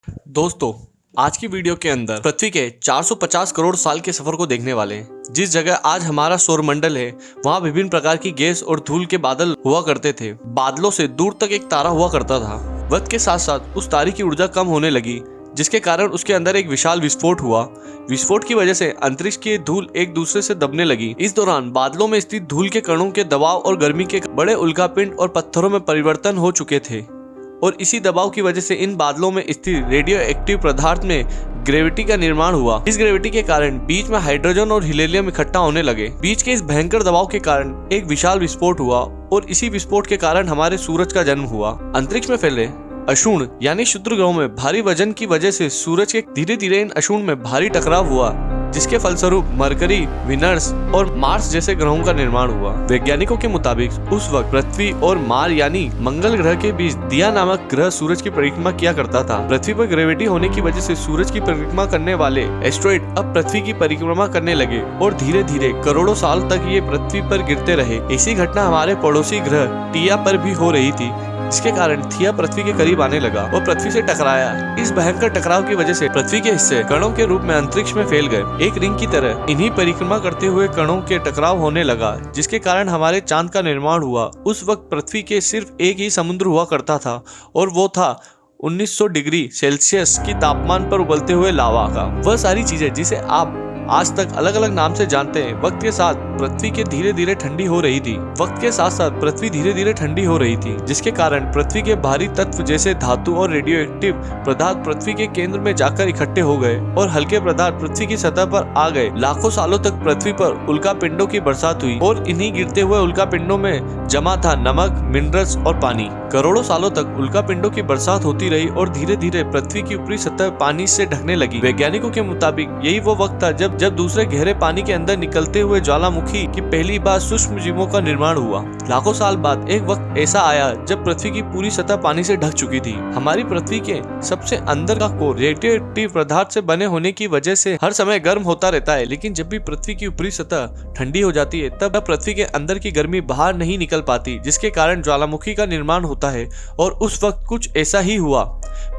दोस्तों, आज की वीडियो के अंदर पृथ्वी के 450 करोड़ साल के सफर को देखने वाले हैं। जिस जगह आज हमारा सौरमंडल है, वहाँ विभिन्न प्रकार की गैस और धूल के बादल हुआ करते थे। बादलों से दूर तक एक तारा हुआ करता था। वक्त के साथ साथ उस तारे की ऊर्जा कम होने लगी, जिसके कारण उसके अंदर एक विशाल विस्फोट हुआ। विस्फोट की वजह से अंतरिक्ष की धूल एक दूसरे से दबने लगी। इस दौरान बादलों में स्थित धूल के कणों के दबाव और गर्मी के बड़े उल्कापिंड और पत्थरों में परिवर्तन हो चुके थे, और इसी दबाव की वजह से इन बादलों में स्थित रेडियो एक्टिव पदार्थ में ग्रेविटी का निर्माण हुआ। इस ग्रेविटी के कारण बीच में हाइड्रोजन और हीलियम इकट्ठा होने लगे। बीच के इस भयंकर दबाव के कारण एक विशाल विस्फोट हुआ, और इसी विस्फोट के कारण हमारे सूरज का जन्म हुआ। अंतरिक्ष में फैले अशुण यानी क्षुद्र ग्रहों में भारी वजन की वजह से सूरज के धीरे धीरे इन अशुण में भारी टकराव हुआ, जिसके फलस्वरूप मरकरी, विनर्स और मार्स जैसे ग्रहों का निर्माण हुआ। वैज्ञानिकों के मुताबिक उस वक्त पृथ्वी और मार यानी मंगल ग्रह के बीच दिया नामक ग्रह सूरज की परिक्रमा किया करता था। पृथ्वी पर ग्रेविटी होने की वजह से सूरज की परिक्रमा करने वाले एस्ट्रॉइड अब पृथ्वी की परिक्रमा करने लगे, और धीरे धीरे करोड़ों साल तक ये पृथ्वी पर गिरते रहे। ऐसी घटना हमारे पड़ोसी ग्रह टिया पर भी हो रही थी, जिसके कारण थिया पृथ्वी के करीब आने लगा और पृथ्वी से टकराया। इस भयंकर टकराव की वजह से पृथ्वी के हिस्से कणों के रूप में अंतरिक्ष में फैल गए। एक रिंग की तरह इन्हीं परिक्रमा करते हुए कणों के टकराव होने लगा, जिसके कारण हमारे चांद का निर्माण हुआ। उस वक्त पृथ्वी के सिर्फ एक ही समुद्र हुआ करता था, और वो था 1900 डिग्री सेल्सियस की तापमान पर उबलते हुए लावा का। वह सारी चीजें जिसे आप आज तक अलग अलग नाम से जानते हैं, वक्त के साथ पृथ्वी के धीरे धीरे ठंडी हो रही थी। वक्त के साथ साथ पृथ्वी धीरे धीरे ठंडी हो रही थी, जिसके कारण पृथ्वी के भारी तत्व जैसे धातु और रेडियो एक्टिव पदार्थ पृथ्वी के केंद्र में जाकर इकट्ठे हो गए, और हल्के पदार्थ पृथ्वी की सतह पर आ गए। लाखों सालों तक पृथ्वी पर उल्कापिंडों की बरसात हुई, और इन्हीं गिरते हुए उल्कापिंडों में जमा था नमक, मिनरल्स और पानी। करोड़ों सालों तक उल्कापिंडों की बरसात होती रही, और धीरे धीरे पृथ्वी की ऊपरी सतह पानी से ढकने लगी। वैज्ञानिकों के मुताबिक यही वो वक्त था जब दूसरे गहरे पानी के अंदर निकलते हुए ज्वालामुखी की पहली बार सूक्ष्म जीवों का निर्माण हुआ। लाखों साल बाद एक वक्त ऐसा आया जब पृथ्वी की पूरी सतह पानी से ढक चुकी थी। हमारी पृथ्वी के सबसे अंदर का कोर रेडियो एक्टिव पदार्थ से बने होने की वजह से हर समय गर्म होता रहता है, लेकिन जब भी पृथ्वी की ऊपरी सतह ठंडी हो जाती है, तब पृथ्वी के अंदर की गर्मी बाहर नहीं निकल पाती, जिसके कारण ज्वालामुखी का निर्माण होता है। और उस वक्त कुछ ऐसा ही हुआ।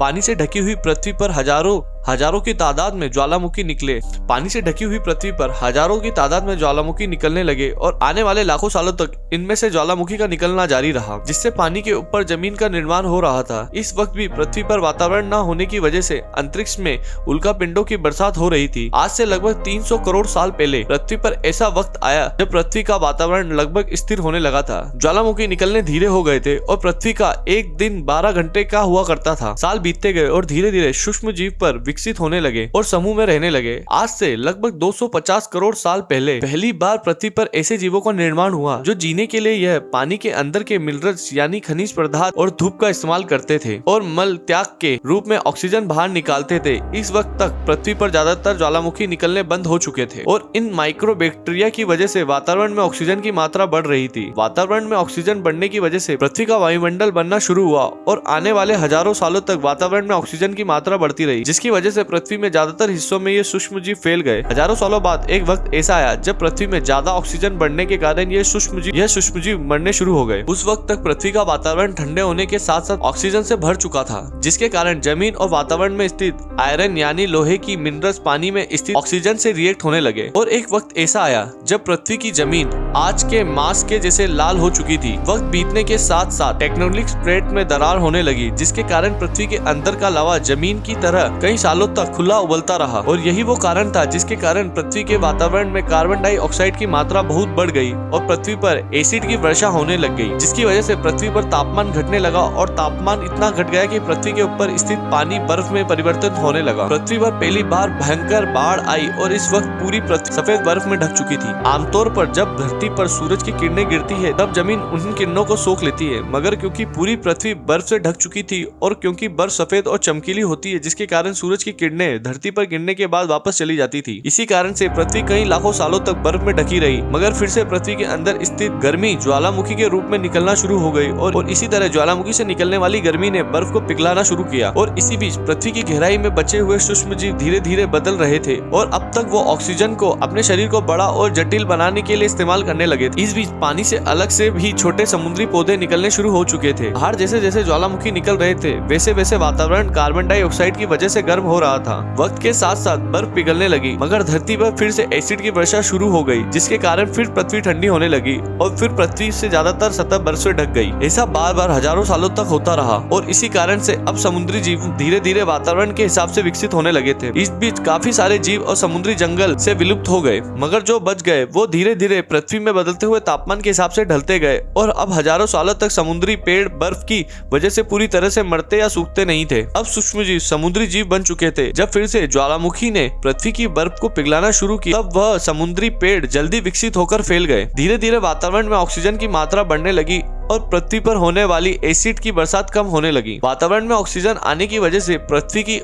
पानी से ढकी हुई पृथ्वी पर हजारों की तादाद में ज्वालामुखी निकले। पानी से ढकी हुई पृथ्वी पर हजारों की तादाद में ज्वालामुखी निकलने लगे, और आने वाले लाखों सालों तक इनमें से ज्वालामुखी का निकलना जारी रहा, जिससे पानी के ऊपर जमीन का निर्माण हो रहा था। इस वक्त भी पृथ्वी पर वातावरण न होने की वजह से अंतरिक्ष में उल्कापिंडों की बरसात हो रही थी। आज से लगभग 300 करोड़ साल पहले पृथ्वी पर ऐसा वक्त आया जब पृथ्वी का वातावरण लगभग स्थिर होने लगा था। ज्वालामुखी निकलने धीरे हो गए थे, और पृथ्वी का एक दिन 12 घंटे का हुआ करता था। साल बीतते गए, और धीरे धीरे सूक्ष्म जीव पर विकसित होने लगे और समूह में रहने लगे। आज से लगभग 250 करोड़ साल पहले पहली बार पृथ्वी पर ऐसे जीवों का निर्माण हुआ जो जीने के लिए यह पानी के अंदर के मिनरल्स यानी खनिज पदार्थ और धूप का इस्तेमाल करते थे, और मल त्याग के रूप में ऑक्सीजन बाहर निकालते थे। इस वक्त तक पृथ्वी पर ज्यादातर ज्वालामुखी निकलने बंद हो चुके थे, और इन माइक्रो बैक्टीरिया की वजह से वातावरण में ऑक्सीजन की मात्रा बढ़ रही थी। वातावरण में ऑक्सीजन बढ़ने की वजह से पृथ्वी का वायुमंडल बनना शुरू हुआ, और आने वाले हजारों सालों तक वातावरण में ऑक्सीजन की मात्रा बढ़ती रही, जिसकी वजह से पृथ्वी में ज्यादातर हिस्सों में ये सूक्ष्म जीव फैल गए। हजारों सालों बाद एक वक्त ऐसा आया जब पृथ्वी में ज्यादा ऑक्सीजन बढ़ने के कारण ये सूक्ष्म जीव मरने शुरू हो गए। उस वक्त तक पृथ्वी का वातावरण ठंडे होने के साथ साथ ऑक्सीजन से भर चुका था, जिसके कारण जमीन और वातावरण में स्थित आयरन यानी लोहे की मिनरल्स पानी में स्थित ऑक्सीजन से रिएक्ट होने लगे। और एक वक्त ऐसा आया जब पृथ्वी की जमीन आज के मांस के जैसे लाल हो चुकी थी। वक्त बीतने के साथ साथ टेक्टोनिक प्लेट में दरार होने लगी, जिसके कारण पृथ्वी के अंदर का लावा जमीन की तरह कई सालों तक खुला उबलता रहा, और यही वो कारण था जिसके कारण पृथ्वी के वातावरण में कार्बन डाइऑक्साइड की मात्रा बहुत बढ़ गई, और पृथ्वी पर एसिड की वर्षा होने लग गई, जिसकी वजह से पृथ्वी पर तापमान घटने लगा, और तापमान इतना घट गया कि पृथ्वी के ऊपर स्थित पानी बर्फ में परिवर्तित होने लगा। पृथ्वी पर पहली बार भयंकर बाढ़ आई, और इस वक्त पूरी पृथ्वी सफेद बर्फ में ढक चुकी थी। आमतौर पर जब धरती पर सूरज की किरणें गिरती है, तब जमीन उन किरणों को सोख लेती है, मगर क्योंकि पूरी पृथ्वी बर्फ से ढक चुकी थी, और क्योंकि बर्फ सफेद और चमकीली होती है, जिसके कारण सूरज की किरणें धरती पर गिरने के बाद वापस चली जाती थी। इसी कारण से पृथ्वी कई लाखों सालों तक बर्फ में ढकी रही, मगर फिर से पृथ्वी के अंदर स्थित गर्मी ज्वालामुखी के रूप में निकलना शुरू हो गई, और इसी तरह ज्वालामुखी से निकलने वाली गर्मी ने बर्फ को पिघलाना शुरू किया। और इसी बीच पृथ्वी की गहराई में बचे हुए सूक्ष्म जीव धीरे धीरे बदल रहे थे, और अब तक वो ऑक्सीजन को अपने शरीर को बड़ा और जटिल बनाने के लिए इस्तेमाल करने लगे थे। इस बीच पानी से अलग से भी छोटे समुद्री पौधे निकलने शुरू हो चुके थे। बाहर जैसे जैसे ज्वालामुखी निकल रहे थे, वैसे वैसे वातावरण कार्बन डाइऑक्साइड की वजह से गर्म हो रहा था। वक्त के साथ साथ बर्फ पिघलने लगी, मगर धरती पर फिर से एसिड की वर्षा शुरू हो गई, जिसके कारण फिर पृथ्वी ठंडी होने लगी और फिर पृथ्वी से ज्यादातर सतह बर्फ से ढक गई। ऐसा बार बार हजारों सालों तक होता रहा और इसी कारण से अब समुद्री जीव धीरे धीरे वातावरण के हिसाब से विकसित होने लगे थे। इस बीच काफी सारे जीव और समुद्री जंगल से विलुप्त हो गए, मगर जो बच गए वो धीरे धीरे पृथ्वी में बदलते हुए तापमान के हिसाब से ढलते गए और अब हजारों सालों तक समुद्री पेड़ बर्फ की वजह से पूरी तरह से मरते या सूखते नहीं थे। अब सूक्ष्मजीव समुद्री जीव बन चुके थे। जब फिर से ज्वालामुखी ने पृथ्वी की बर्फ को पिघलाना शुरू किया, तब वह समुद्री पेड़ जल्दी विकसित होकर फैल गए। धीरे धीरे वातावरण में ऑक्सीजन की मात्रा बढ़ने लगी और पृथ्वी पर होने वाली एसिड की बरसात कम होने लगी। वातावरण में ऑक्सीजन आने की वजह से पृथ्वी की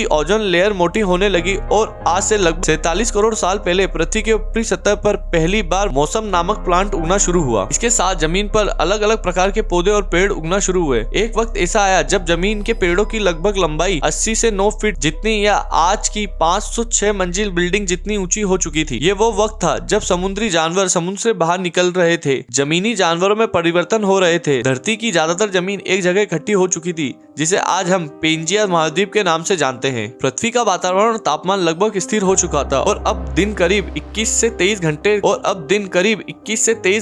ओजोन लेयर मोटी होने लगी और आज से लगभग 47 करोड़ साल पहले पृथ्वी के ऊपरी सतह पर पहली बार मौसम नामक प्लांट उगना शुरू हुआ। इसके साथ जमीन पर अलग अलग प्रकार के पौधे और पेड़ उगना शुरू हुए। एक वक्त ऐसा आया जब जमीन के पेड़ों की लगभग लंबाई 80 से 9 फीट जितनी या आज की 506 मंजिल बिल्डिंग जितनी ऊंची हो चुकी थी। ये वो वक्त था जब समुद्री जानवर समुद्र से बाहर निकल रहे थे, जमीनी जानवरों में परिवर्तन हो रहे थे। धरती की ज्यादातर जमीन एक जगह इकट्ठी हो चुकी थी, जिसे आज हम पेंजिया महाद्वीप के नाम से जानते हैं। पृथ्वी का वातावरण और तापमान लगभग स्थिर हो चुका था और अब दिन करीब 21 से 23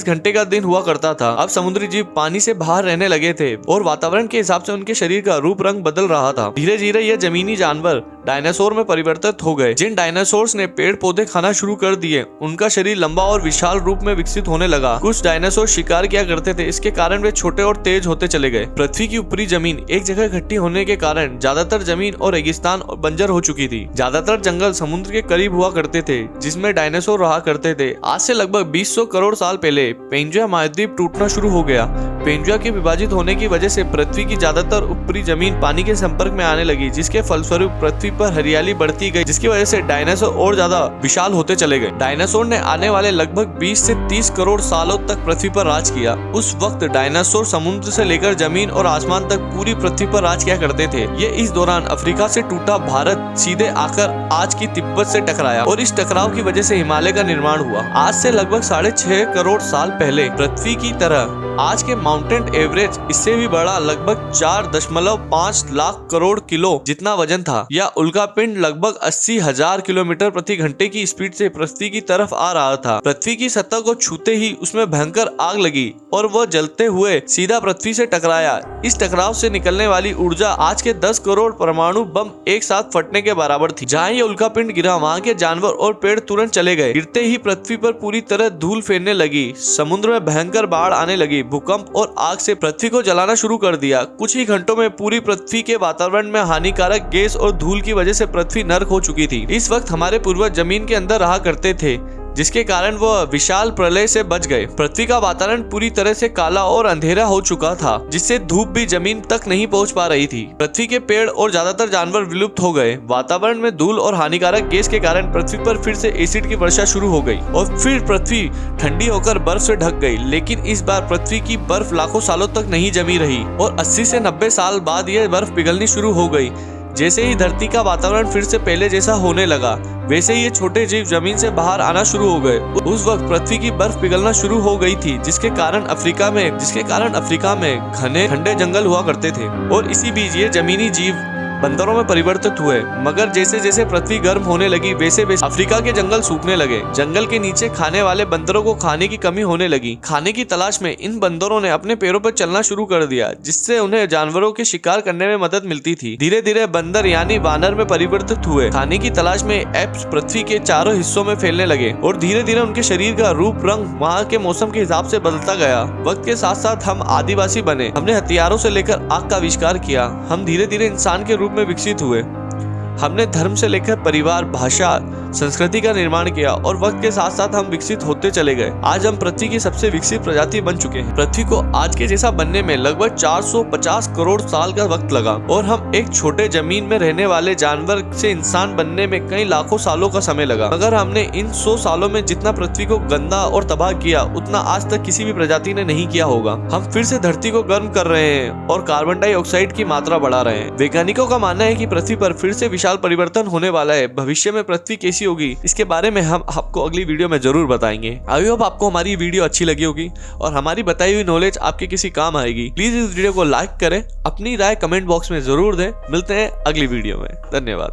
घंटे का दिन हुआ करता था। अब समुद्री जीव पानी से बाहर रहने लगे थे और वातावरण के हिसाब से उनके शरीर का रूप रंग बदल रहा था। धीरे धीरे यह जमीनी जानवर डायनासोर में परिवर्तित हो गए। जिन डायनासोर्स ने पेड़ पौधे खाना शुरू कर दिए, उनका शरीर लंबा और विशाल रूप में विकसित होने लगा। कुछ डायनासोर शिकार किया करते थे, इसके कारण वे छोटे और तेज होते चले गए। पृथ्वी की ऊपरी जमीन एक जगह इकट्ठी होने के कारण ज्यादातर जमीन और रेगिस्तान और बंजर हो चुकी थी। ज्यादातर जंगल समुद्र के करीब हुआ करते थे, जिसमें डायनासोर रहा करते थे। आज से लगभग 200 करोड़ साल पहले पेंजिया महाद्वीप टूटना शुरू हो गया। पेंजिया के विभाजित होने की वजह से पृथ्वी की ज्यादातर ऊपरी जमीन पानी के संपर्क में आने लगी, जिसके फलस्वरूप पृथ्वी पर हरियाली बढ़ती गई, जिसकी वजह से डायनासोर और ज्यादा विशाल होते चले गए। डायनासोर ने आने वाले लगभग 20 से 30 करोड़ सालों तक पृथ्वी पर राज किया। उस वक्त डायनासोर समुद्र से लेकर जमीन और आसमान तक पूरी पृथ्वी पर राज किया करते थे। ये इस दौरान अफ्रीका से टूटा भारत सीधे आकर आज की तिब्बत से टकराया और इस टकराव की वजह से हिमालय का निर्माण हुआ। आज से लगभग 6.5 करोड़ साल पहले पृथ्वी की तरह आज के माउंटेन एवरेज इससे भी बड़ा लगभग 4.5 लाख करोड़ किलो जितना वजन था। यह उल्कापिंड लगभग 80,000 किलोमीटर प्रति घंटे की स्पीड से पृथ्वी की तरफ आ रहा था। पृथ्वी की सतह को छूते ही उसमें भयंकर आग लगी और वह जलते हुए सीधा पृथ्वी से टकराया। इस टकराव से निकलने वाली ऊर्जा आज के 10 करोड़ परमाणु बम एक साथ फटने के बराबर थी। जहाँ ये उल्कापिंड गिरा, वहाँ के जानवर और पेड़ तुरंत चले गए। गिरते ही पृथ्वी पर पूरी तरह धूल फैलने लगी, समुद्र में भयंकर बाढ़ आने लगी, भूकंप और आग से पृथ्वी को जलाना शुरू कर दिया। कुछ ही घंटों में पूरी पृथ्वी के वातावरण में हानिकारक गैस और धूल की वजह से पृथ्वी नर्क हो चुकी थी। इस वक्त हमारे पूर्वज जमीन के अंदर रहा करते थे, जिसके कारण वह विशाल प्रलय से बच गए। पृथ्वी का वातावरण पूरी तरह से काला और अंधेरा हो चुका था, जिससे धूप भी जमीन तक नहीं पहुंच पा रही थी। पृथ्वी के पेड़ और ज्यादातर जानवर विलुप्त हो गए। वातावरण में धूल और हानिकारक गैस के कारण पृथ्वी पर फिर से एसिड की वर्षा शुरू हो गई और फिर पृथ्वी ठंडी होकर बर्फ से ढक गई। लेकिन इस बार पृथ्वी की बर्फ लाखों सालों तक नहीं जमी रही और 80 से 90 साल बाद यह बर्फ पिघलनी शुरू हो गई। जैसे ही धरती का वातावरण फिर से पहले जैसा होने लगा, वैसे ही ये छोटे जीव जमीन से बाहर आना शुरू हो गए। उस वक्त पृथ्वी की बर्फ पिघलना शुरू हो गई थी, जिसके कारण अफ्रीका में घने ठंडे जंगल हुआ करते थे और इसी बीच ये जमीनी जीव बंदरों में परिवर्तित हुए। मगर जैसे जैसे पृथ्वी गर्म होने लगी, वैसे वैसे अफ्रीका के जंगल सूखने लगे। जंगल के नीचे खाने वाले बंदरों को खाने की कमी होने लगी। खाने की तलाश में इन बंदरों ने अपने पैरों पर चलना शुरू कर दिया, जिससे उन्हें जानवरों के शिकार करने में मदद मिलती थी। धीरे धीरे बंदर यानी वानर में परिवर्तित हुए। खाने की तलाश में एप्स पृथ्वी के चारों हिस्सों में फैलने लगे और धीरे धीरे उनके शरीर का रूप रंग वहाँ के मौसम के हिसाब से बदलता गया। वक्त के साथ साथ हम आदिवासी बने। हमने हथियारों से लेकर आग का आविष्कार किया। हम धीरे धीरे इंसान के रूप में विकसित हुए। हमने धर्म से लेकर परिवार, भाषा, संस्कृति का निर्माण किया और वक्त के साथ साथ हम विकसित होते चले गए। आज हम पृथ्वी की सबसे विकसित प्रजाति बन चुके हैं। पृथ्वी को आज के जैसा बनने में लगभग 450 करोड़ साल का वक्त लगा और हम एक छोटे जमीन में रहने वाले जानवर से इंसान बनने में कई लाखों सालों का समय लगा। मगर हमने इन 100 सालों में जितना पृथ्वी को गंदा और तबाह किया, उतना आज तक किसी भी प्रजाति ने नहीं किया होगा। हम फिर से धरती को गर्म कर रहे हैं और कार्बन डाइऑक्साइड की मात्रा बढ़ा रहे हैं। वैज्ञानिकों का मानना है कि पृथ्वी पर फिर से विशाल परिवर्तन होने वाला है। भविष्य में पृथ्वी कैसी कैसी होगी इसके बारे में हम आपको अगली वीडियो में जरूर बताएंगे। आई होप आपको हमारी वीडियो अच्छी लगी होगी और हमारी बताई हुई नॉलेज आपके किसी काम आएगी। प्लीज इस वीडियो को लाइक करें, अपनी राय कमेंट बॉक्स में जरूर दें। मिलते हैं अगली वीडियो में। धन्यवाद।